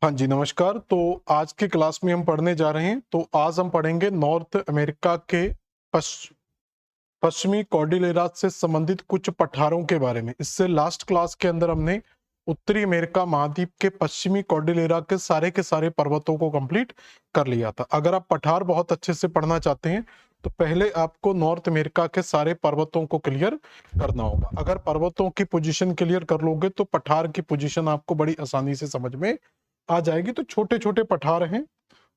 हाँ जी, नमस्कार। तो आज की क्लास में हम पढ़ने जा रहे हैं। तो आज हम पढ़ेंगे नॉर्थ अमेरिका के पश्च पश्चिमी कॉर्डिलेरा से संबंधित कुछ पठारों के बारे में। इससे लास्ट क्लास के अंदर हमने उत्तरी अमेरिका महाद्वीप के पश्चिमी कॉर्डिलेरा के सारे पर्वतों को कंप्लीट कर लिया था। अगर आप पठार बहुत अच्छे से पढ़ना चाहते हैं तो पहले आपको नॉर्थ अमेरिका के सारे पर्वतों को क्लियर करना होगा। अगर पर्वतों की पोजीशन क्लियर कर लोगे तो पठार की पोजीशन आपको बड़ी आसानी से समझ में आ जाएगी। तो छोटे छोटे पठार हैं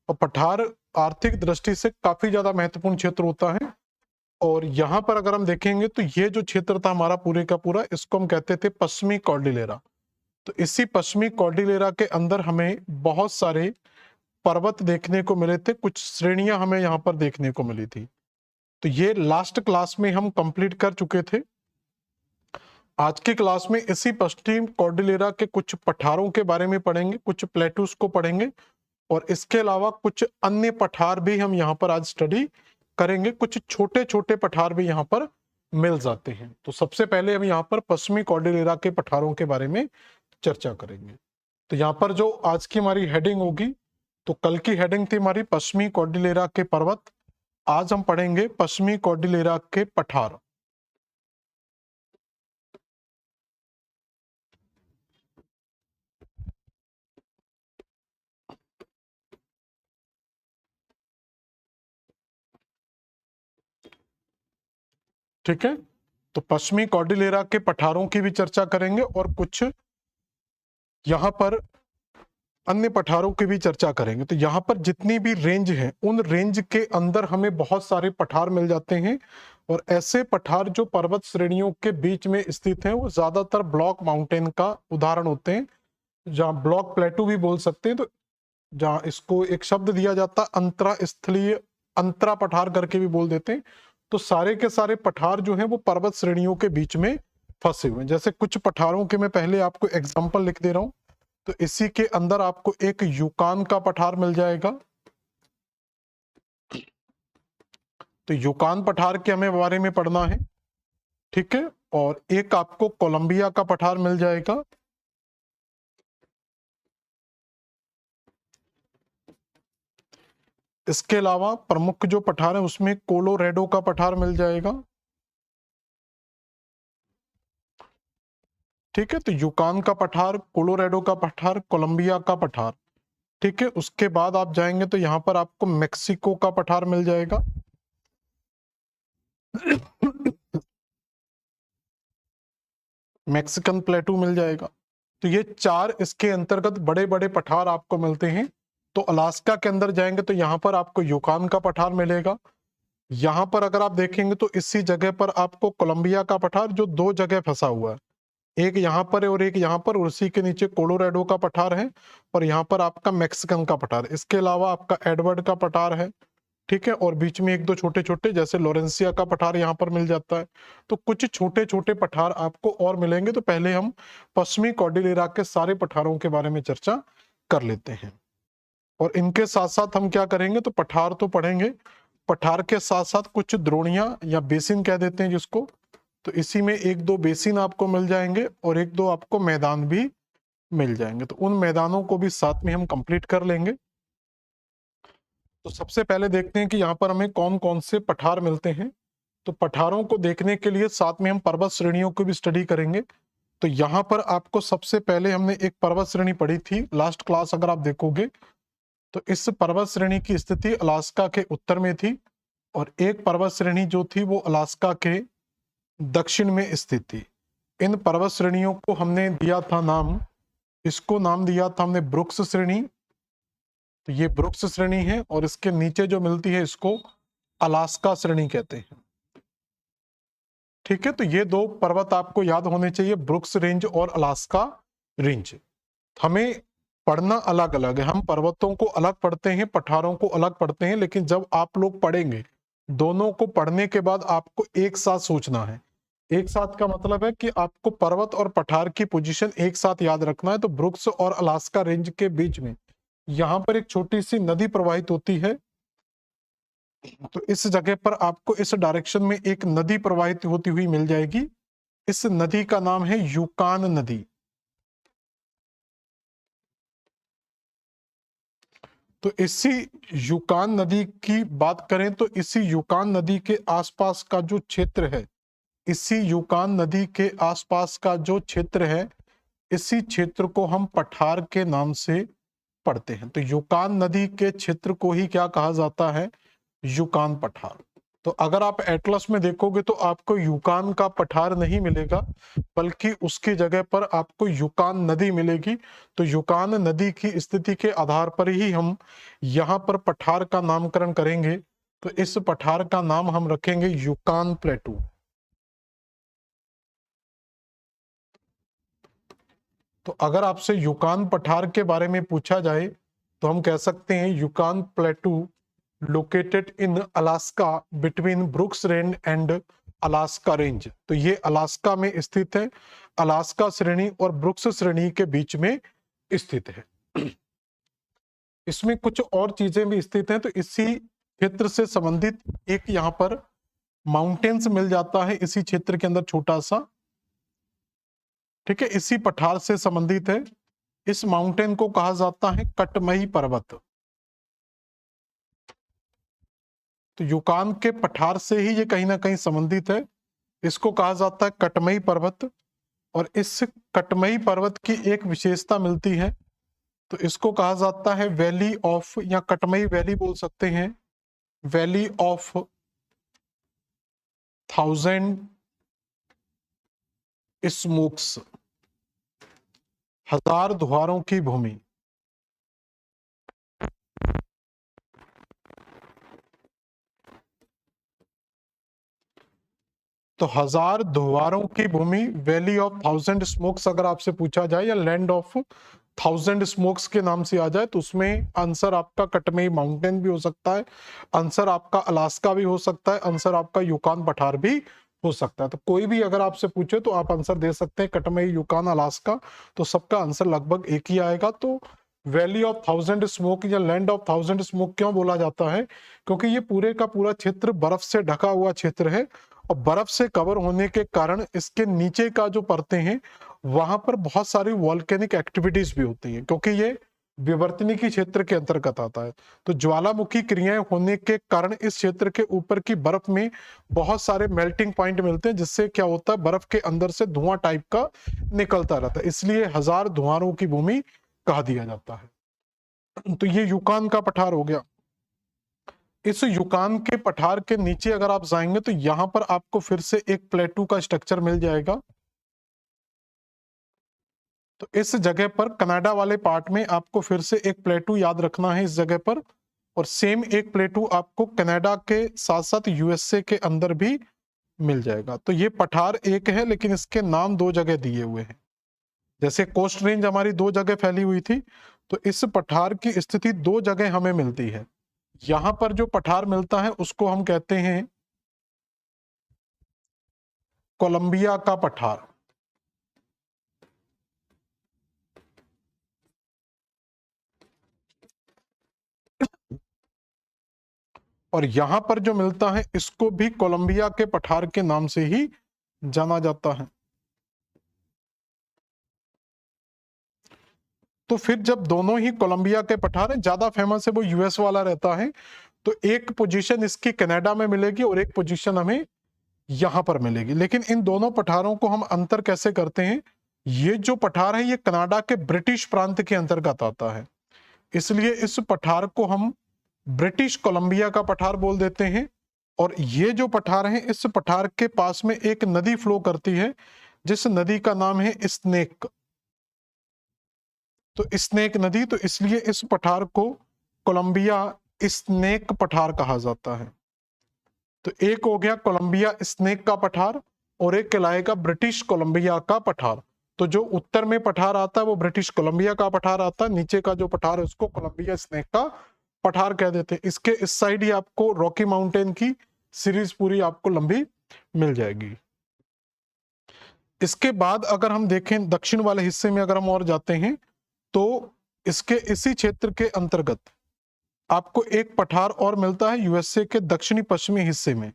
और पठार आर्थिक दृष्टि से काफी ज्यादा महत्वपूर्ण क्षेत्र होता है। और यहाँ पर अगर हम देखेंगे तो ये जो क्षेत्र था हमारा पूरे का पूरा, इसको हम कहते थे पश्चिमी कॉर्डिलेरा। तो इसी पश्चिमी कॉर्डिलेरा के अंदर हमें बहुत सारे पर्वत देखने को मिले थे, कुछ श्रेणियां हमें यहाँ पर देखने को मिली थी। तो ये लास्ट क्लास में हम कंप्लीट कर चुके थे। आज की क्लास में इसी पश्चिम कॉर्डिलेरा के कुछ पठारों के बारे में पढ़ेंगे, कुछ प्लेटूस को पढ़ेंगे और इसके अलावा कुछ अन्य पठार भी हम यहाँ पर आज स्टडी करेंगे। कुछ छोटे छोटे पठार भी यहाँ पर मिल जाते हैं। तो सबसे पहले हम यहाँ पर पश्चिमी कॉर्डिलेरा के पठारों के बारे में चर्चा करेंगे। तो यहाँ पर जो आज की हमारी हेडिंग होगी, तो कल की हेडिंग थी हमारी पश्चिमी कॉर्डिलेरा के पर्वत। आज हम पढ़ेंगे पश्चिमी कॉर्डिलेरा के पठार। ठीक है, तो पश्चिमी कॉर्डिलेरा के पठारों की भी चर्चा करेंगे और कुछ यहाँ पर अन्य पठारों की भी चर्चा करेंगे। तो यहाँ पर जितनी भी रेंज है उन रेंज के अंदर हमें बहुत सारे पठार मिल जाते हैं और ऐसे पठार जो पर्वत श्रेणियों के बीच में स्थित हैं वो ज्यादातर ब्लॉक माउंटेन का उदाहरण होते हैं, जहाँ ब्लॉक प्लेटू भी बोल सकते हैं। तो जहाँ इसको एक शब्द दिया जाता अंतरा स्थलीय, अंतरा पठार करके भी बोल देते हैं। तो सारे के सारे पठार जो हैं वो पर्वत श्रेणियों के बीच में फंसे हुए हैं। जैसे कुछ पठारों के मैं पहले आपको एग्जांपल लिख दे रहा हूं। तो इसी के अंदर आपको एक यूकान का पठार मिल जाएगा। तो यूकान पठार के हमें बारे में पढ़ना है, ठीक है। और एक आपको कोलंबिया का पठार मिल जाएगा। इसके अलावा प्रमुख जो पठार है उसमें कोलोरेडो का पठार मिल जाएगा। ठीक है, तो यूकान का पठार, कोलोराडो का पठार, कोलंबिया का पठार। ठीक है, उसके बाद आप जाएंगे तो यहाँ पर आपको मेक्सिको का पठार मिल जाएगा। मैक्सिकन प्लेटू मिल जाएगा। तो ये चार इसके अंतर्गत बड़े बड़े पठार आपको मिलते हैं। तो अलास्का के अंदर जाएंगे तो यहाँ पर आपको यूकान का पठार मिलेगा। यहाँ पर अगर आप देखेंगे तो इसी जगह पर आपको कोलंबिया का पठार, जो दो जगह फंसा हुआ है, एक यहाँ पर है और एक यहाँ पर, और उसी के नीचे कोलोराडो का पठार है और यहाँ पर आपका मैक्सिकन का पठार। इसके अलावा आपका एडवर्ड का पठार है, ठीक है। और बीच में एक दो छोटे छोटे जैसे लोरेंसिया का पठार यहाँ पर मिल जाता है। तो कुछ छोटे छोटे पठार आपको और मिलेंगे। तो पहले हम पश्चिमी कॉर्डिलेरा के सारे पठारों के बारे में चर्चा कर लेते हैं और इनके साथ साथ हम क्या करेंगे, तो पठार तो पढ़ेंगे, पठार के साथ साथ कुछ द्रोणियां या बेसिन कह देते हैं जिसको। तो इसी में एक दो बेसिन आपको मिल जाएंगे और एक दो आपको मैदान भी मिल जाएंगे। तो उन मैदानों को भी साथ में हम कंप्लीट कर लेंगे। तो सबसे पहले देखते हैं कि यहाँ पर हमें कौन कौन से पठार मिलते हैं। तो पठारों को देखने के लिए साथ में हम पर्वत श्रेणियों को भी स्टडी करेंगे। तो यहाँ पर आपको सबसे पहले हमने एक पर्वत श्रेणी पढ़ी थी लास्ट क्लास, अगर आप देखोगे तो इस पर्वत श्रेणी की स्थिति अलास्का के उत्तर में थी और एक पर्वत श्रेणी जो थी वो अलास्का के दक्षिण में स्थित थी। इन पर्वत श्रेणियों को हमने दिया था नाम, इसको नाम दिया था हमने ब्रुक्स श्रेणी। तो ये ब्रुक्स श्रेणी है और इसके नीचे जो मिलती है इसको अलास्का श्रेणी कहते हैं। ठीक है, तो ये दो पर्वत आपको याद होने चाहिए, ब्रुक्स रेंज और अलास्का रेंज। हमें पढ़ना अलग अलग है, हम पर्वतों को अलग पढ़ते हैं, पठारों को अलग पढ़ते हैं, लेकिन जब आप लोग पढ़ेंगे दोनों को पढ़ने के बाद आपको एक साथ सोचना है। एक साथ का मतलब है कि आपको पर्वत और पठार की पोजीशन एक साथ याद रखना है। तो ब्रुक्स और अलास्का रेंज के बीच में यहाँ पर एक छोटी सी नदी प्रवाहित होती है। तो इस जगह पर आपको इस डायरेक्शन में एक नदी प्रवाहित होती हुई मिल जाएगी। इस नदी का नाम है यूकान नदी। तो इसी यूकान नदी की बात करें तो इसी यूकान नदी के आसपास का जो क्षेत्र है, इसी यूकान नदी के आसपास का जो क्षेत्र है, इसी क्षेत्र को हम पठार के नाम से पढ़ते हैं। तो यूकान नदी के क्षेत्र को ही क्या कहा जाता है? यूकान पठार। तो अगर आप एटलस में देखोगे तो आपको यूकान का पठार नहीं मिलेगा, बल्कि उसकी जगह पर आपको यूकान नदी मिलेगी। तो यूकान नदी की स्थिति के आधार पर ही हम यहाँ पर पठार का नामकरण करेंगे। तो इस पठार का नाम हम रखेंगे यूकान प्लेटू। तो अगर आपसे यूकान पठार के बारे में पूछा जाए तो हम कह सकते हैं Yukon plateau located in Alaska between Brooks range and Alaska range. तो ये अलास्का में स्थित है, अलास्का श्रेणी और ब्रुक्स श्रेणी के बीच में स्थित है। इसमें कुछ और चीजें भी स्थित हैं। तो इसी क्षेत्र से संबंधित एक यहाँ पर माउंटेन्स मिल जाता है इसी क्षेत्र के अंदर छोटा सा, ठीक है, इसी पठार से संबंधित है। इस माउंटेन को कहा जाता है कटमई पर्वत। तो यूकान के पठार से ही ये कहीं ना कहीं संबंधित है। इसको कहा जाता है कटमई पर्वत। और इस कटमई पर्वत की एक विशेषता मिलती है, तो इसको कहा जाता है वैली ऑफ, या कटमई वैली बोल सकते हैं, वैली ऑफ 1000 स्मोक्स, 1000 धुआरों की भूमि। तो 1000 धुआरों की भूमि, वैली ऑफ 1000 स्मोक्स अगर आपसे पूछा जाए, या लैंड ऑफ 1000 स्मोक्स के नाम से आ जाए, तो उसमें आंसर आपका कटमई माउंटेन भी हो सकता है, आंसर आपका अलास्का भी हो सकता है, आंसर आपका यूकान पठार भी हो सकता है। तो कोई भी अगर आपसे पूछे तो आप आंसर दे सकते हैं कटमई, यूकान, अलास्का, तो सबका आंसर लगभग एक ही आएगा। तो वैली ऑफ 1000 स्मोक या लैंड ऑफ 1000 स्मोक क्यों बोला जाता है? क्योंकि ये पूरे का पूरा क्षेत्र बर्फ से ढका हुआ क्षेत्र है, और बर्फ से कवर होने के कारण इसके नीचे का जो परतें हैं वहां पर बहुत सारी वॉल्केनिक एक्टिविटीज भी होती हैं, क्योंकि ये विवर्तनिकी क्षेत्र के अंतर्गत आता है। तो ज्वालामुखी क्रियाएं होने के कारण इस क्षेत्र के ऊपर की बर्फ में बहुत सारे मेल्टिंग पॉइंट मिलते हैं, जिससे क्या होता है, बर्फ के अंदर से धुआं टाइप का निकलता रहता है, इसलिए 1000 धुआरों की भूमि कहा दिया जाता है। तो ये यूकान का पठार हो गया। इस यूकान के पठार के नीचे अगर आप जाएंगे तो यहां पर आपको फिर से एक प्लेटू का स्ट्रक्चर मिल जाएगा। तो इस जगह पर कनाडा वाले पार्ट में आपको फिर से एक प्लेटू याद रखना है इस जगह पर, और सेम एक प्लेटू आपको कनाडा के साथ साथ यूएसए के अंदर भी मिल जाएगा। तो ये पठार एक है, लेकिन इसके नाम दो जगह दिए हुए हैं। जैसे कोस्ट रेंज हमारी दो जगह फैली हुई थी, तो इस पठार की स्थिति दो जगह हमें मिलती है। यहां पर जो पठार मिलता है उसको हम कहते हैं कोलंबिया का पठार, और यहां पर जो मिलता है इसको भी कोलंबिया के पठार के नाम से ही जाना जाता है। तो फिर जब दोनों ही कोलंबिया के पठार है, ज्यादा फेमस है वो यूएस वाला रहता है, तो एक पोजीशन इसकी कनाडा में मिलेगी और एक पोजीशन हमें यहां पर मिलेगी। लेकिन इन दोनों पठारों को हम अंतर कैसे करते हैं? ये जो पठार है ये कनाडा के ब्रिटिश प्रांत के अंतर्गत आता है, इसलिए इस पठार को हम ब्रिटिश कोलंबिया का पठार बोल देते हैं। और ये जो पठार है, इस पठार के पास में एक नदी फ्लो करती है, जिस नदी का नाम है स्नेक। तो स्नेक नदी, तो इसलिए इस पठार को कोलंबिया स्नेक पठार कहा जाता है। तो एक हो गया कोलंबिया स्नेक का पठार, और एक कहलाएगा ब्रिटिश कोलंबिया का पठार। तो जो उत्तर में पठार आता है वो ब्रिटिश कोलंबिया का पठार आता है, नीचे का जो पठार है उसको कोलंबिया स्नेक का पठार कह देते हैं। इसके इस साइड ही आपको रॉकी माउंटेन की सीरीज पूरी आपको लंबी मिल जाएगी। इसके बाद अगर हम देखें दक्षिण वाले हिस्से में अगर हम और जाते हैं, तो इसके इसी क्षेत्र के अंतर्गत आपको एक पठार और मिलता है यूएसए के दक्षिणी पश्चिमी हिस्से में।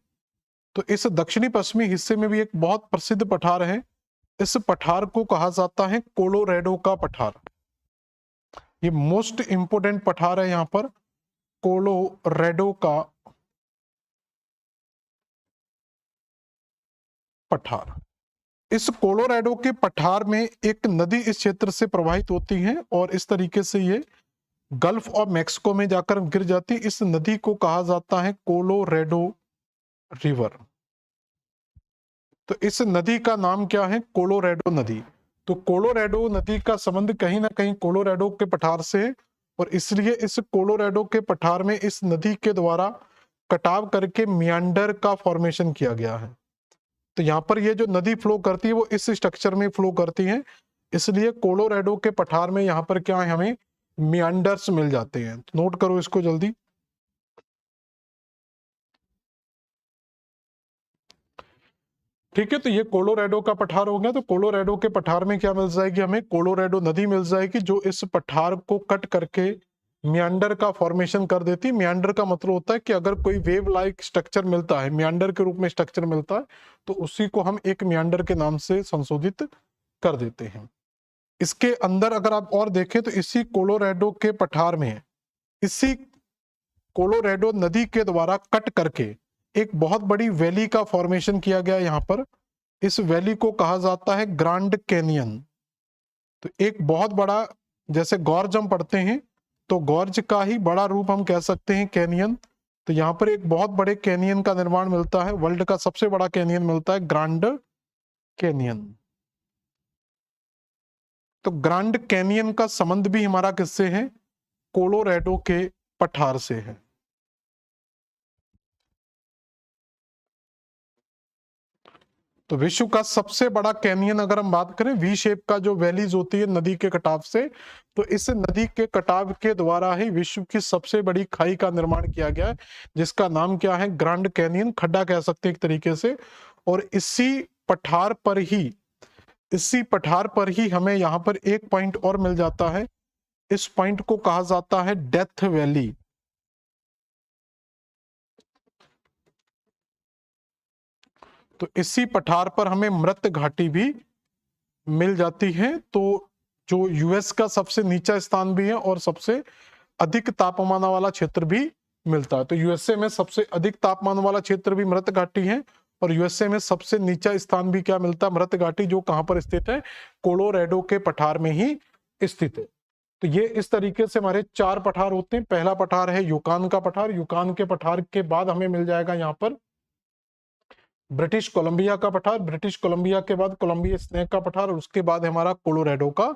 तो इस दक्षिणी पश्चिमी हिस्से में भी एक बहुत प्रसिद्ध पठार है, इस पठार को कहा जाता है कोलोराडो का पठार। ये मोस्ट इंपोर्टेंट पठार है यहाँ पर, कोलोरेडो का पठार। इस कोलोराडो के पठार में एक नदी इस क्षेत्र से प्रवाहित होती है और इस तरीके से ये गल्फ ऑफ मैक्सिको में जाकर गिर जाती। इस नदी को कहा जाता है कोलोराडो रिवर। तो इस नदी का नाम क्या है? कोलोराडो नदी। तो कोलोराडो नदी का संबंध कहीं ना कहीं कोलोराडो के पठार से है और इसलिए इस कोलोराडो के पठार में इस नदी के द्वारा कटाव करके मियांडर का फॉर्मेशन किया गया है। तो यहाँ पर ये जो नदी फ्लो करती है वो इस स्ट्रक्चर में फ्लो करती है, इसलिए कोलोराडो के पठार में यहाँ पर क्या है, हमें मियांडर्स मिल जाते हैं। तो नोट करो इसको जल्दी। ठीक है, तो ये कोलोराडो का पठार हो गया। तो कोलोराडो के पठार में क्या मिल जाएगी हमें? कोलोराडो नदी मिल जाएगी जो इस पठार को कट करके मियांडर का फॉर्मेशन कर देती है। मियांडर का मतलब होता है कि अगर कोई वेव लाइक स्ट्रक्चर मिलता है, मियांडर के रूप में स्ट्रक्चर मिलता है, तो उसी को हम एक मियांडर के नाम से संशोधित कर देते हैं। इसके अंदर अगर आप और देखें तो इसी कोलोराडो के पठार में, इसी कोलोराडो नदी के द्वारा कट करके एक बहुत बड़ी वैली का फॉर्मेशन किया गया यहाँ पर। इस वैली को कहा जाता है ग्रैंड कैनियन। तो एक बहुत बड़ा, जैसे गॉर्ज हम पढ़ते हैं तो गॉर्ज का ही बड़ा रूप हम कह सकते हैं कैनियन। तो यहाँ पर एक बहुत बड़े कैनियन का निर्माण मिलता है, वर्ल्ड का सबसे बड़ा कैनियन मिलता है, ग्रैंड कैनियन। तो ग्रैंड कैनियन का संबंध भी हमारा किससे है? कोलोराडो के पठार से है। तो विश्व का सबसे बड़ा कैनियन अगर हम बात करें, वी शेप का जो वैलीज होती है नदी के कटाव से, तो इस नदी के कटाव के द्वारा ही विश्व की सबसे बड़ी खाई का निर्माण किया गया है, जिसका नाम क्या है? ग्रैंड कैनियन, खड्डा कह सकते हैं एक तरीके से। और इसी पठार पर ही हमें यहाँ पर एक पॉइंट और मिल जाता है। इस पॉइंट को कहा जाता है डेथ वैली। तो इसी पठार पर हमें मृत घाटी भी मिल जाती है। तो जो यूएस का सबसे नीचा स्थान भी है और सबसे अधिक तापमान वाला क्षेत्र भी मिलता है। तो यूएसए में सबसे अधिक तापमान वाला क्षेत्र भी मृत घाटी है और यूएसए में सबसे नीचा स्थान भी क्या मिलता है? मृत घाटी, जो कहां पर स्थित है? कोलोराडो के पठार में ही स्थित है। तो ये इस तरीके से हमारे 4 पठार होते हैं। पहला पठार है यूकान का पठार। यूकान के पठार के बाद हमें मिल जाएगा यहाँ पर ब्रिटिश कोलंबिया का पठार। ब्रिटिश कोलंबिया के बाद कोलंबिया स्नेक का पठार और उसके बाद हमारा कोलोराडो का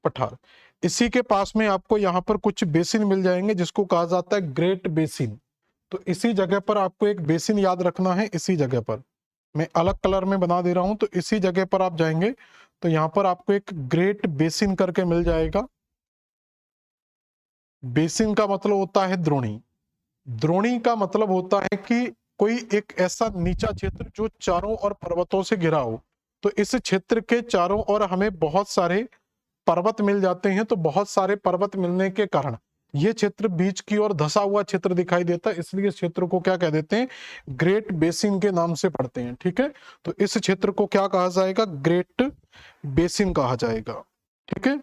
पठार। इसी के पास में आपको यहाँ पर कुछ बेसिन मिल जाएंगे जिसको कहा जाता है ग्रेट बेसिन। तो इसी जगह पर आपको एक बेसिन याद रखना है। इसी जगह पर मैं अलग कलर में बना दे रहा हूं, तो इसी जगह पर आप जाएंगे तो यहाँ पर आपको एक ग्रेट बेसिन करके मिल जाएगा। बेसिन का मतलब होता है द्रोणी। द्रोणी का मतलब होता है कि कोई एक ऐसा नीचा क्षेत्र जो चारों ओर पर्वतों से घिरा हो। तो इस क्षेत्र के चारों ओर हमें बहुत सारे पर्वत मिल जाते हैं। तो बहुत सारे पर्वत मिलने के कारण ये क्षेत्र बीच की ओर धसा हुआ क्षेत्र दिखाई देता है, इसलिए इस क्षेत्र को क्या कह देते हैं? ग्रेट बेसिन के नाम से पढ़ते हैं। ठीक है, तो इस क्षेत्र को क्या कहा जाएगा? ग्रेट बेसिन कहा जाएगा। ठीक है,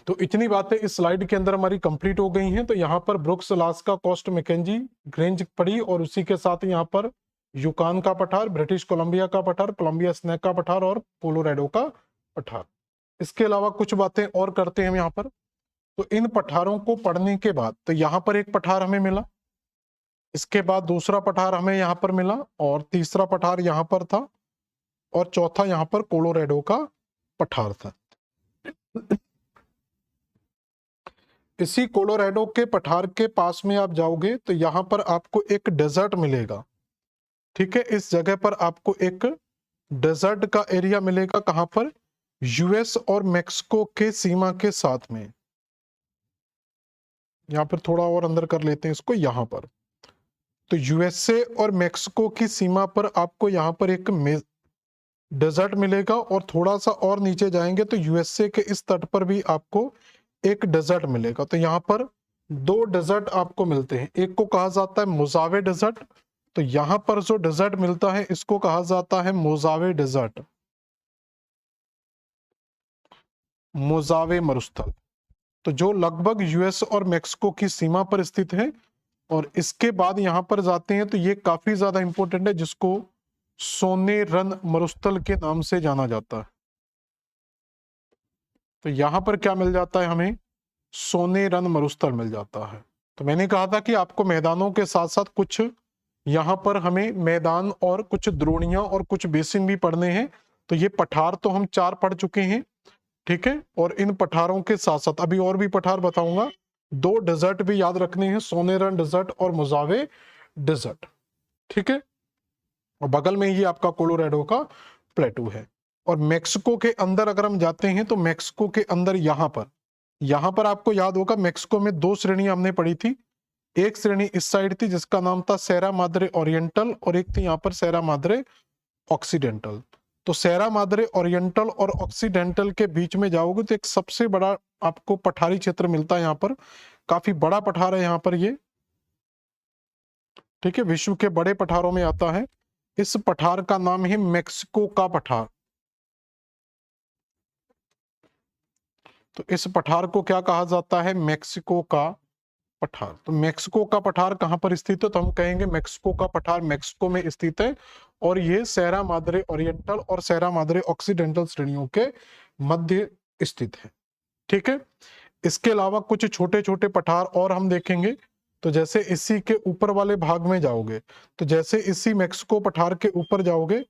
तो इतनी बातें इस स्लाइड के अंदर हमारी कंप्लीट हो गई हैं। तो यहाँ पर Brooks, Alaska, Coast Mackenzie, range पड़ी और उसी के साथ यहाँ पर यूकान का पठार, ब्रिटिश कोलंबिया का पठार, कोलंबिया स्नेक का पठार और कोलोराडो का पठार। इसके अलावा कुछ बातें और करते हैं हम यहाँ पर। तो इन पठारों को पढ़ने के बाद तो यहाँ पर एक पठार हमें मिला, इसके बाद दूसरा पठार हमें यहाँ पर मिला और तीसरा पठार यहाँ पर था और चौथा यहाँ पर कोलोराडो का पठार था। इसी कोलोराडो के पठार के पास में आप जाओगे तो यहाँ पर आपको एक डेजर्ट मिलेगा। ठीक है, इस जगह पर आपको एक डेजर्ट का एरिया मिलेगा। कहां पर? यूएस और मेक्सिको के सीमा के साथ में। यहाँ पर थोड़ा और अंदर कर लेते हैं इसको। यहाँ पर तो यूएसए और मेक्सिको की सीमा पर आपको यहाँ पर एक डेजर्ट मिलेगा और थोड़ा सा और नीचे जाएंगे तो यूएसए के इस तट पर भी आपको एक डेजर्ट मिलेगा। तो यहाँ पर 2 डेजर्ट आपको मिलते हैं। एक को कहा जाता है मोजावे डेजर्ट। तो यहाँ पर जो डेजर्ट मिलता है इसको कहा जाता है मोजावे डेजर्ट। मोजावे मरुस्थल, तो जो लगभग यूएस और मेक्सिको की सीमा पर स्थित है। और इसके बाद यहां पर जाते हैं तो ये काफी ज्यादा इंपॉर्टेंट है, जिसको सोने रन मरुस्थल के नाम से जाना जाता है। तो यहां पर क्या मिल जाता है हमें, सोने रन मरुस्थल मिल जाता है। तो मैंने कहा था कि आपको मैदानों के साथ साथ कुछ यहां पर हमें मैदान और कुछ द्रोणियां और कुछ बेसिन भी पढ़ने हैं। तो ये पठार तो हम 4 पढ़ चुके हैं, ठीक है। और इन पठारों के साथ साथ अभी और भी पठार बताऊंगा। 2 डेजर्ट भी याद रखने हैं, सोने रन डेजर्ट और मोजावे डेजर्ट, ठीक है। और बगल में ही आपका कोलोराडो का प्लेटू है। और मेक्सिको के अंदर अगर हम जाते हैं तो मेक्सिको के अंदर यहां पर आपको याद होगा मेक्सिको में 2 श्रेणियां हमने पढ़ी थी। एक श्रेणी इस साइड थी जिसका नाम था सेरा माद्रे ओरिएंटल, और एक थी यहाँ पर सेरा माद्रे ऑक्सीडेंटल। तो सेरा माद्रे ओरिएंटल और ऑक्सीडेंटल के बीच में जाओगे तो एक सबसे बड़ा आपको पठारी क्षेत्र मिलता है। यहाँ पर काफी बड़ा पठार है यहाँ पर ये, ठीक है, विश्व के बड़े पठारों में आता है। इस पठार का नाम है मेक्सिको का पठार। तो इस पठार को क्या कहा जाता है, मेक्सिको का पठार। तो मेक्सिको का पठार कहां पर स्थित है, तो हम कहेंगे मेक्सिको का पठार मेक्सिको में स्थित है। और ये सेरा माद्रे ओरिएंटल और सेरा माद्रे ऑक्सीडेंटल श्रेणियों के मध्य स्थित है, ठीक है। इसके अलावा कुछ छोटे छोटे पठार और हम देखेंगे। तो जैसे इसी के ऊपर वाले भाग में जाओगे, तो जैसे इसी मेक्सिको पठार के ऊपर जाओगे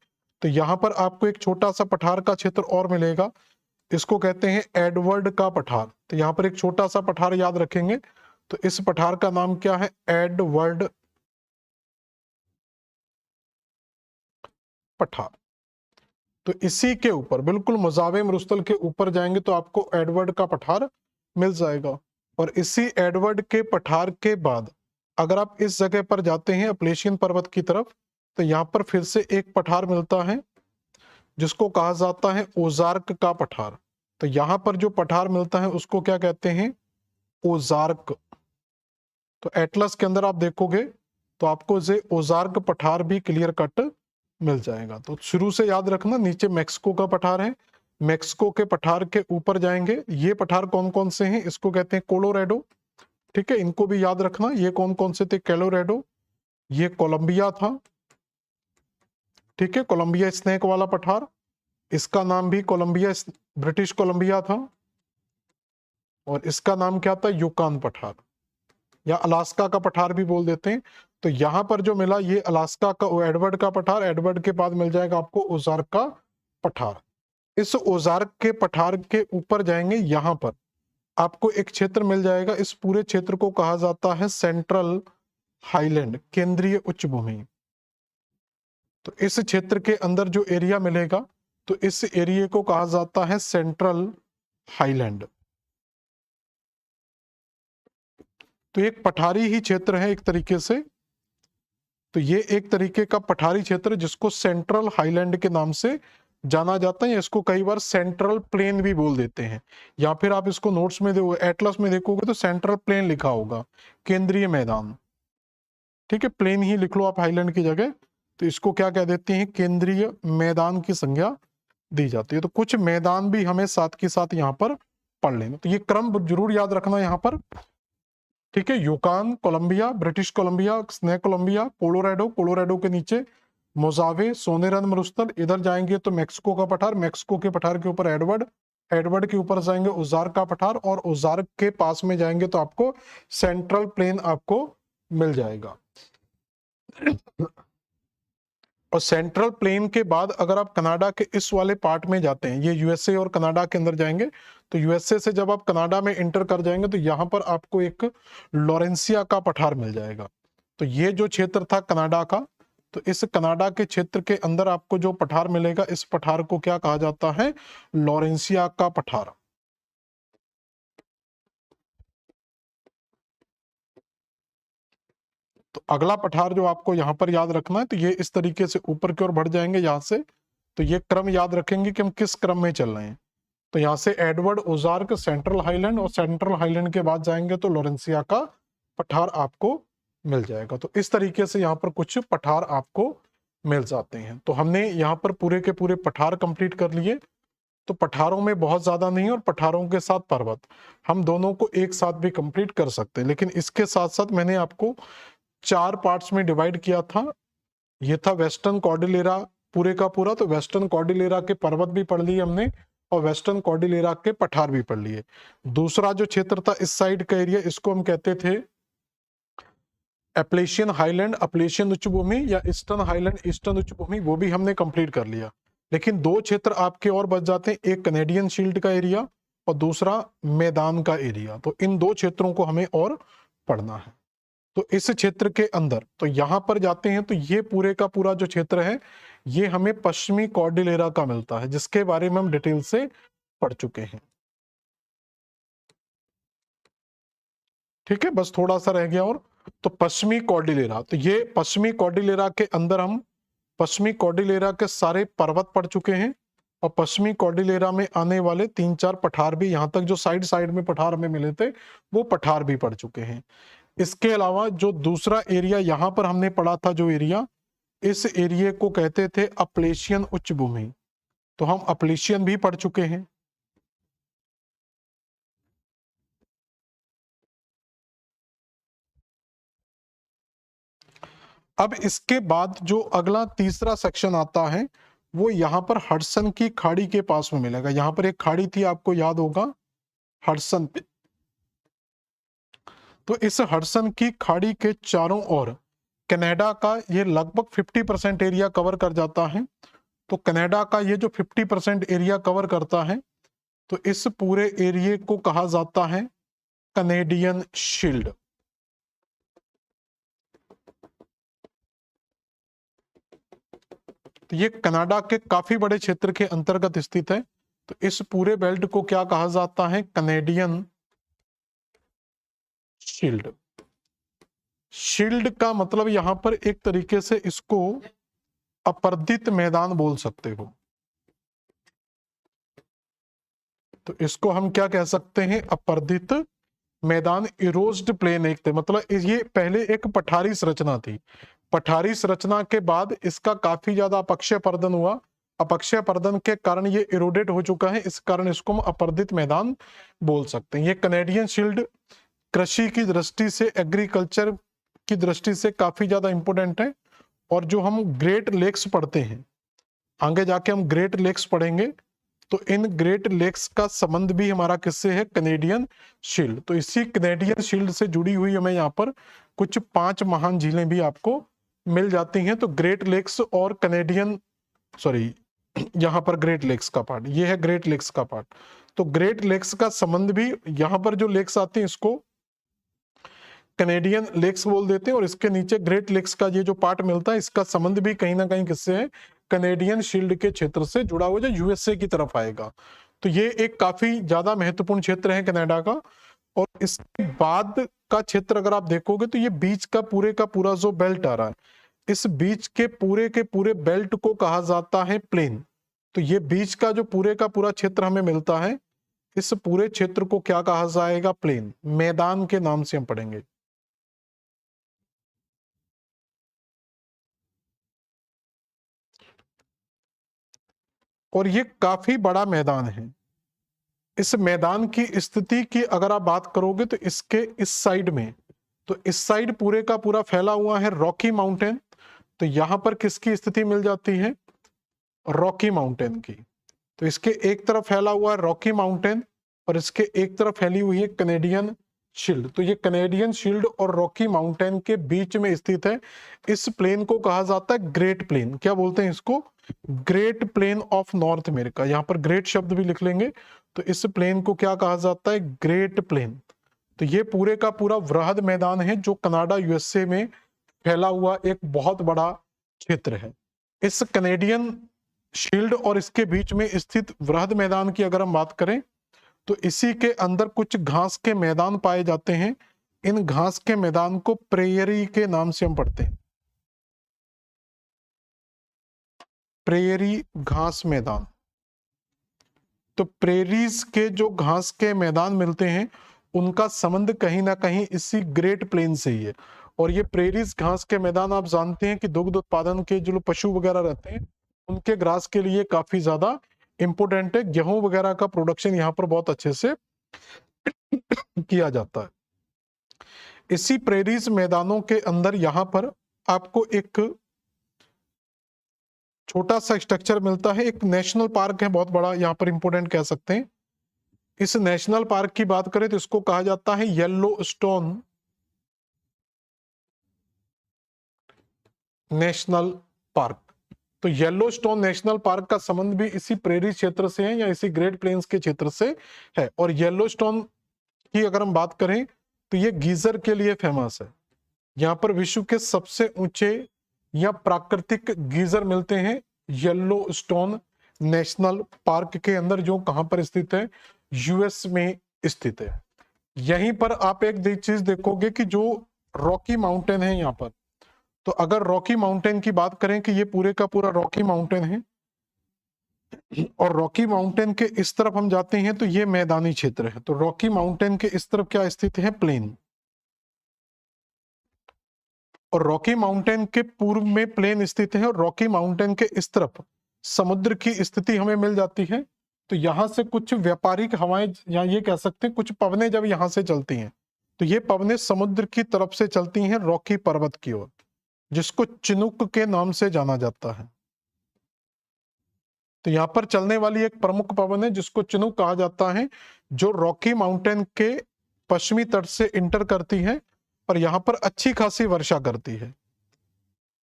तो यहां पर आपको एक छोटा सा पठार का क्षेत्र और मिलेगा। इसको कहते हैं एडवर्ड का पठार। तो यहाँ पर एक छोटा सा पठार याद रखेंगे। तो इस पठार का नाम क्या है, एडवर्ड पठार। तो इसी के ऊपर बिल्कुल मोजावे मरुस्थल के ऊपर जाएंगे तो आपको एडवर्ड का पठार मिल जाएगा। और इसी एडवर्ड के पठार के बाद अगर आप इस जगह पर जाते हैं अपलेशियन पर्वत की तरफ, तो यहाँ पर फिर से एक पठार मिलता है जिसको कहा जाता है ओजार्क का पठार। तो यहाँ पर जो पठार मिलता है उसको क्या कहते हैं, ओजार्क। तो एटलस के अंदर आप देखोगे तो आपको ये ओजार्क पठार भी क्लियर कट मिल जाएगा। तो शुरू से याद रखना, नीचे मेक्सिको का पठार है, मेक्सिको के पठार के ऊपर जाएंगे। ये पठार कौन कौन से हैं, इसको कहते हैं कोलोराडो, ठीक है, इनको भी याद रखना। ये कौन कौन से थे, कोलोराडो, ये कोलंबिया था, ठीक है, कोलंबिया स्नेक वाला पठार, इसका नाम भी कोलंबिया ब्रिटिश कोलंबिया था। और इसका नाम क्या था, यूकान पठार या अलास्का का पठार भी बोल देते हैं। तो यहां पर जो मिला ये अलास्का का एडवर्ड का पठार, एडवर्ड के बाद मिल जाएगा आपको ओजार्क का पठार। इस ओजार्क के पठार के ऊपर जाएंगे, यहां पर आपको एक क्षेत्र मिल जाएगा। इस पूरे क्षेत्र को कहा जाता है सेंट्रल हाईलैंड, केंद्रीय उच्च भूमि। तो इस क्षेत्र के अंदर जो एरिया मिलेगा तो इस एरिया को कहा जाता है सेंट्रल हाईलैंड। तो एक पठारी ही क्षेत्र है एक तरीके से। तो ये एक तरीके का पठारी क्षेत्र जिसको सेंट्रल हाईलैंड के नाम से जाना जाता है। इसको कई बार सेंट्रल प्लेन भी बोल देते हैं, या फिर आप इसको नोट्स में एटलस में देखोगे तो सेंट्रल प्लेन लिखा होगा, केंद्रीय मैदान, ठीक है, प्लेन ही लिख लो आप हाईलैंड की जगह। तो इसको क्या कह देते हैं, केंद्रीय मैदान की संज्ञा दी जाती है। तो कुछ मैदान भी हमें साथ के साथ यहाँ पर पढ़ लेना। तो ये क्रम जरूर याद रखना यहाँ पर, ठीक है। Yukon, Columbia, British Columbia, Snake Columbia, Colorado, Colorado के नीचे मोजावे, सोनेरन मरुस्थल, इधर जाएंगे तो मेक्सिको का पठार, मेक्सिको के पठार के ऊपर एडवर्ड, एडवर्ड के ऊपर जाएंगे ओजार्क का पठार, और ओजार्क के पास में जाएंगे तो आपको सेंट्रल प्लेन आपको मिल जाएगा। और सेंट्रल प्लेन के बाद अगर आप कनाडा के इस वाले पार्ट में जाते हैं, ये यूएसए और कनाडा के अंदर जाएंगे, तो यूएसए से जब आप कनाडा में इंटर कर जाएंगे तो यहां पर आपको एक लॉरेंसिया का पठार मिल जाएगा। तो ये जो क्षेत्र था कनाडा का, तो इस कनाडा के क्षेत्र के अंदर आपको जो पठार मिलेगा, इस पठार को क्या कहा जाता है, लॉरेंसिया का पठार। तो अगला पठार जो आपको यहां पर याद रखना है, तो ये इस तरीके से ऊपर की ओर बढ़ जाएंगे यहां से। तो ये क्रम याद रखेंगे कि हम किस क्रम में चल रहे हैं। तो यहाँ से एडवर्ड, ओजार्क, सेंट्रल हाईलैंड, और सेंट्रल हाईलैंड के बाद जाएंगे तो लॉरेंसिया का पठार आपको मिल जाएगा। तो इस तरीके से यहाँ पर कुछ पठार आपको मिल जाते हैं। तो हमने यहाँ पर पूरे के पूरे पठार कंप्लीट कर लिए। तो पठारों में बहुत ज्यादा नहीं और पठारों के साथ पर्वत, हम दोनों को एक साथ भी कंप्लीट कर सकते हैं। लेकिन इसके साथ साथ मैंने आपको 4 पार्ट्स में डिवाइड किया था। ये था वेस्टर्न कॉर्डिलेरा पूरे का पूरा, तो वेस्टर्न कॉर्डिलेरा के पर्वत भी पढ़ लिए हमने और वेस्टर्न कॉर्डिलेरा के पठार भी पढ़ लिए। दूसरा जो क्षेत्र था इस साइड का एरिया, इसको हम कहते थे एप्लेशियन हाईलैंड, अपलेशियन उच्च भूमि या ईस्टर्न हाईलैंड, ईस्टर्न उच्च भूमि, वो भी हमने कंप्लीट कर लिया। लेकिन 2 क्षेत्र आपके और बच जाते हैं, एक कनेडियन शील्ड का एरिया और दूसरा मैदान का एरिया। तो इन 2 क्षेत्रों को हमें और पढ़ना है। तो इस क्षेत्र के अंदर तो यहां पर जाते हैं तो ये पूरे का पूरा जो क्षेत्र है ये हमें पश्चिमी कॉर्डिलेरा का मिलता है, जिसके बारे में हम डिटेल से पढ़ चुके हैं। ठीक है, बस थोड़ा सा रह गया और, तो पश्चिमी कॉर्डिलेरा, तो ये पश्चिमी कॉर्डिलेरा के अंदर हम पश्चिमी कॉर्डिलेरा के सारे पर्वत पढ़ चुके हैं और पश्चिमी कॉर्डिलेरा में आने वाले 3-4 पठार भी, यहां तक जो साइड साइड में पठार हमें मिले थे वो पठार भी पढ़ चुके हैं। इसके अलावा जो दूसरा एरिया यहां पर हमने पढ़ा था, जो एरिया, इस एरिया को कहते थे अपलेशियन उच्च भूमि, तो हम अपलेशियन भी पढ़ चुके हैं। अब इसके बाद जो अगला तीसरा सेक्शन आता है वो यहां पर हडसन की खाड़ी के पास में मिलेगा। यहां पर एक खाड़ी थी, आपको याद होगा, हडसन। तो इस हडसन की खाड़ी के चारों ओर कनाडा का ये लगभग 50% एरिया कवर कर जाता है। तो कनाडा का ये जो 50% एरिया कवर करता है, तो इस पूरे एरिया को कहा जाता है कनेडियन शील्ड। तो ये कनाडा के काफी बड़े क्षेत्र के अंतर्गत स्थित है। तो इस पूरे बेल्ट को क्या कहा जाता है? Canadian shield. शील्ड का मतलब यहां पर एक तरीके से इसको अपर्दित मैदान बोल सकते हो। तो इसको हम क्या कह सकते हैं? अपर्दित मैदान। इरोज्ड प्लेन एक थे, मतलब ये पहले एक पठारी संरचना थी। पठारी संरचना के बाद इसका काफी ज्यादा अपक्षय पर्दन हुआ। अपक्षय पर्दन के कारण ये इरोडेड हो चुका है, इस कारण इसको हम अपर्दित मैदान बोल सकते हैं। ये कनेडियन शील्ड कृषि की दृष्टि से, एग्रीकल्चर की दृष्टि से काफी ज्यादा इंपोर्टेंट है। और जो हम ग्रेट लेक्स पढ़ते हैं, आगे जाके हम ग्रेट लेक्स पढ़ेंगे, तो इन ग्रेट लेक्स का संबंध भी हमारा किससे है? Canadian shield. तो इसी कनेडियन शील्ड से जुड़ी हुई हमें यहाँ पर कुछ 5 महान झीलें भी आपको मिल जाती हैं। तो ग्रेट लेक्स और कनेडियन, सॉरी, यहाँ पर ग्रेट लेक्स का पार्ट, ये है ग्रेट लेक्स का पार्ट। तो ग्रेट लेक्स का संबंध भी, यहाँ पर जो लेक्स आते हैं इसको कनेडियन लेक्स बोल देते हैं, और इसके नीचे ग्रेट लेक्स का ये जो पार्ट मिलता है, इसका संबंध भी कहीं ना कहीं किससे है? कनेडियन शील्ड के क्षेत्र से जुड़ा हुआ, जो यूएसए की तरफ आएगा। तो ये एक काफी ज्यादा महत्वपूर्ण क्षेत्र है कनाडा का। और इसके बाद का क्षेत्र अगर आप देखोगे तो ये बीच का पूरा जो बेल्ट आ रहा है, इस बीच के पूरे बेल्ट को कहा जाता है प्लेन। तो ये बीच का जो पूरे का पूरा क्षेत्र हमें मिलता है, इस पूरे क्षेत्र को क्या कहा जाएगा? प्लेन, मैदान के नाम से हम पढ़ेंगे। और ये काफी बड़ा मैदान है। इस मैदान की स्थिति की अगर आप बात करोगे तो इसके इस साइड में, तो इस साइड पूरे का पूरा फैला हुआ है रॉकी माउंटेन। तो यहां पर किसकी स्थिति मिल जाती है? रॉकी माउंटेन की। तो इसके एक तरफ फैला हुआ है रॉकी माउंटेन और इसके एक तरफ फैली हुई है कनेडियन शील्ड। तो ये कनेडियन शील्ड और रॉकी माउंटेन के बीच में स्थित है। इस प्लेन को कहा जाता है ग्रेट प्लेन। क्या बोलते हैं इसको? Great plain of north America. यहाँ पर ग्रेट शब्द भी लिख लेंगे। तो इस प्लेन को क्या कहा जाता है? Great plain. तो ये पूरे का पूरा वृहद मैदान है जो कनाडा यूएसए में फैला हुआ एक बहुत बड़ा क्षेत्र है। इस कनेडियन शील्ड और इसके बीच में स्थित वृहद मैदान की अगर हम बात करें तो इसी के अंदर कुछ घास के मैदान पाए जाते हैं। इन घास के मैदान को प्रेयरी के नाम से हम पढ़ते हैं। प्रेयरी घास मैदान। तो प्रेरीज के जो घास के मैदान मिलते हैं उनका संबंध कहीं ना कहीं इसी ग्रेट प्लेन से ही है। और ये प्रेरीज घास के मैदान आप जानते हैं कि दुग्ध उत्पादन के जो पशु वगैरह रहते हैं उनके ग्रास के लिए काफी ज्यादा इंपोर्टेंट है। गेहूं वगैरह का प्रोडक्शन यहाँ पर बहुत अच्छे से किया जाता है। इसी प्रेरीज मैदानों के अंदर यहाँ पर आपको एक छोटा सा स्ट्रक्चर मिलता है, एक नेशनल पार्क है बहुत बड़ा, यहाँ पर इंपोर्टेंट कह सकते हैं। इस नेशनल पार्क की बात करें तो इसको कहा जाता है येलो स्टोन नेशनल पार्क। तो येलो स्टोन नेशनल पार्क का संबंध भी इसी प्रेरी क्षेत्र से है या इसी ग्रेट प्लेन्स के क्षेत्र से है। और येलो स्टोन की अगर हम बात करें तो ये गीजर के लिए फेमस है। यहाँ पर विश्व के सबसे ऊंचे या प्राकृतिक गीजर मिलते हैं येलो स्टोन नेशनल पार्क के अंदर, जो कहां पर स्थित है, यूएस में स्थित है। यहीं पर आप एक चीज देखोगे कि जो रॉकी माउंटेन है यहाँ पर, तो अगर रॉकी माउंटेन की बात करें कि ये पूरे का पूरा रॉकी माउंटेन है, और रॉकी माउंटेन के इस तरफ हम जाते हैं तो ये मैदानी क्षेत्र है। तो रॉकी माउंटेन के इस तरफ क्या स्थित है, प्लेन, और रॉकी माउंटेन के पूर्व में प्लेन स्थित है, और रॉकी माउंटेन के इस तरफ समुद्र की स्थिति हमें मिल जाती है। तो यहां से कुछ व्यापारिक हवाएं, या ये कह सकते हैं कुछ पवनें जब यहां से चलती हैं तो ये पवनें समुद्र की तरफ से चलती हैं रॉकी पर्वत की ओर, जिसको चिनूक के नाम से जाना जाता है। तो यहां पर चलने वाली एक प्रमुख पवन है जिसको चिनूक कहा जाता है, जो रॉकी माउंटेन के पश्चिमी तट से इंटर करती है और यहां पर अच्छी खासी वर्षा करती है।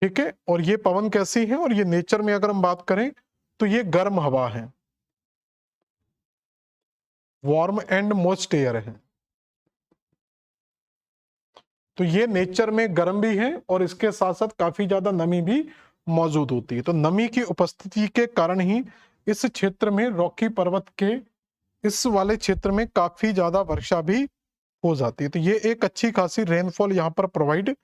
ठीक है, और ये पवन कैसी है, और ये नेचर में अगर हम बात करें तो ये गर्म हवा है, वार्म एंड मोस्ट एयर है। तो ये नेचर में गर्म भी है और इसके साथ साथ काफी ज्यादा नमी भी मौजूद होती है। तो नमी की उपस्थिति के कारण ही इस क्षेत्र में, रॉकी पर्वत के इस वाले क्षेत्र में काफी ज्यादा वर्षा भी हो जाती है। तो ये एक अच्छी खासी रेनफॉल यहाँ पर प्रोवाइड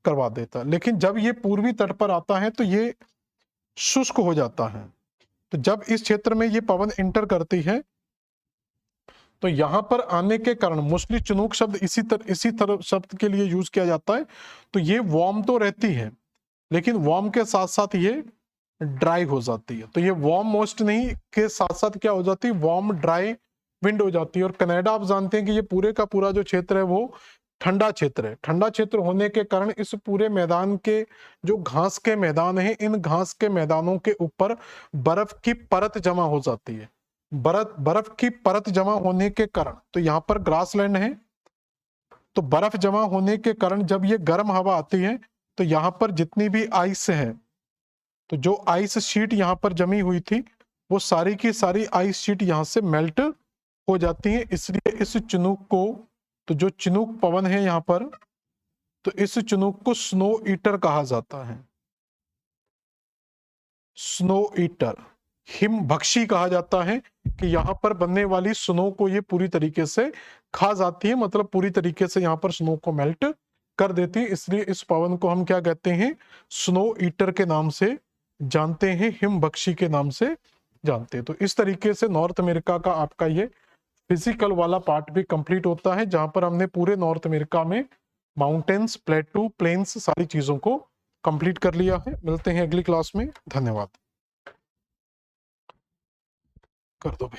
करवा देता है। लेकिन जब ये पूर्वी तट पर आता है तो ये शुष्क हो जाता है। तो जब इस क्षेत्र में ये पवन इंटर करती है तो यहां पर आने के कारण, मोस्टली चिनूक शब्द इसी तरह शब्द के लिए यूज किया जाता है। तो ये वार्म तो रहती है, लेकिन वार्म के साथ साथ ये ड्राई हो जाती है। तो ये वार्म मोस्ट नहीं के साथ साथ क्या हो जाती है, वार्म ड्राई विंड हो जाती है। और कनाडा आप जानते हैं कि ये पूरे का पूरा जो क्षेत्र है वो ठंडा क्षेत्र है। ठंडा क्षेत्र होने के कारण इस पूरे मैदान के जो घास के मैदान है, इन घास के मैदानों के ऊपर बर्फ की परत जमा हो जाती है। बर्फ की परत जमा होने के कारण, तो यहाँ पर ग्रासलैंड है, तो बर्फ जमा होने के कारण जब ये गर्म हवा आती है तो यहाँ पर जितनी भी आइस है, तो जो आइस शीट यहाँ पर जमी हुई थी वो सारी की सारी आइस शीट यहाँ से मेल्ट हो जाती है। इसलिए इस चिनूक को, तो जो चिनूक पवन है यहाँ पर, तो इस चिनूक को स्नो ईटर कहा जाता है। स्नो ईटर, हिम भक्षी कहा जाता है कि यहाँ पर बनने वाली स्नो को ये पूरी तरीके से खा जाती है, मतलब पूरी तरीके से यहाँ पर स्नो को मेल्ट कर देती है। इसलिए इस पवन को हम क्या कहते हैं, स्नो ईटर के नाम से जानते हैं, हिम भक्षी के नाम से जानते हैं। तो इस तरीके से नॉर्थ अमेरिका का आपका ये फिजिकल वाला पार्ट भी कंप्लीट होता है, जहां पर हमने पूरे नॉर्थ अमेरिका में माउंटेन्स, प्लेटू, प्लेन्स, सारी चीजों को कंप्लीट कर लिया है। मिलते हैं अगली क्लास में, धन्यवाद। कर दो भाई।